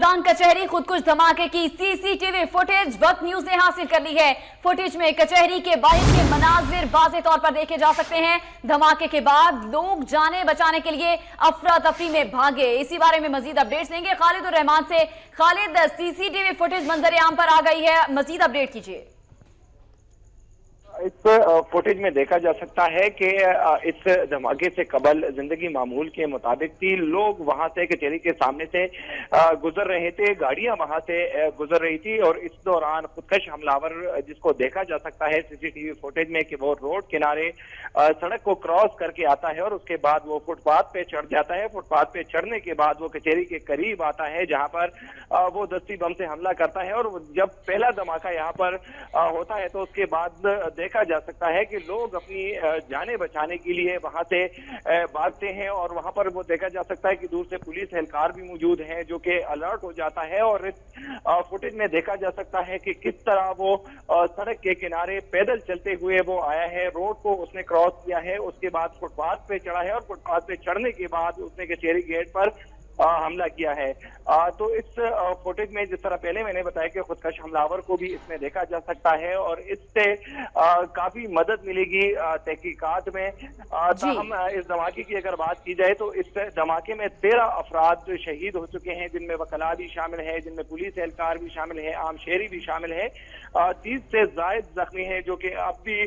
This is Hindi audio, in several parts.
मर्दान कचहरी खुदकुश धमाके की सीसीटीवी फुटेज वक्त न्यूज ने हासिल कर ली है। फुटेज में कचहरी के बाहर के मनाजिर वाज़ेह तौर पर देखे जा सकते हैं। धमाके के बाद लोग जाने बचाने के लिए अफरा तफरी में भागे। इसी बारे में मजीद अपडेट्स लेंगे खालिद उर रहमान से। खालिद, सीसीटीवी फुटेज मंजर आम पर आ गई है, मजीद अपडेट कीजिए। इस फुटेज में देखा जा सकता है कि इस धमाके से कबल जिंदगी मामूल के मुताबिक थी। लोग वहां से कचहरी के सामने से गुजर रहे थे, गाड़ियां वहां से गुजर रही थी और इस दौरान खुदकश हमलावर जिसको देखा जा सकता है सीसीटीवी फुटेज में कि वो रोड किनारे सड़क को क्रॉस करके आता है और उसके बाद वो फुटपाथ पे चढ़ जाता है। फुटपाथ पे चढ़ने के बाद वो कचहरी के करीब आता है जहां पर वो दस्ती बम से हमला करता है और जब पहला धमाका यहाँ पर होता है तो उसके बाद देखा जा सकता है कि लोग अपनी जाने बचाने के लिए वहां से भागते हैं और वहां पर वो देखा जा सकता है कि दूर से पुलिस एहलकार भी मौजूद है जो कि अलर्ट हो जाता है। और इस फुटेज में देखा जा सकता है कि किस तरह वो सड़क के किनारे पैदल चलते हुए वो आया है, रोड को उसने क्रॉस किया है, उसके बाद फुटपाथ पे चढ़ा है और फुटपाथ पे चढ़ने के बाद उसने कचहरी गेट पर हमला किया है। तो इस फुटेज में जिस तरह पहले मैंने बताया कि खुदकश हमलावर को भी इसमें देखा जा सकता है और इससे काफी मदद मिलेगी तहकीकात में। हम इस धमाके की अगर बात की जाए तो इस धमाके में 13 अफराद शहीद हो चुके हैं, जिनमें वकला भी शामिल है, जिनमें पुलिस एहलकार भी शामिल है, आम शहरी भी शामिल है। 30 से ज्यादा जख्मी हैं जो कि अब भी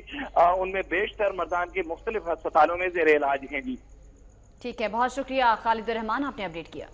उनमें बेशतर मर्दान के मुख्तलिफ अस्पतालों में जेर इलाज हैं। जी ठीक है, बहुत शुक्रिया खालिद उर रहमान, आपने अपडेट किया।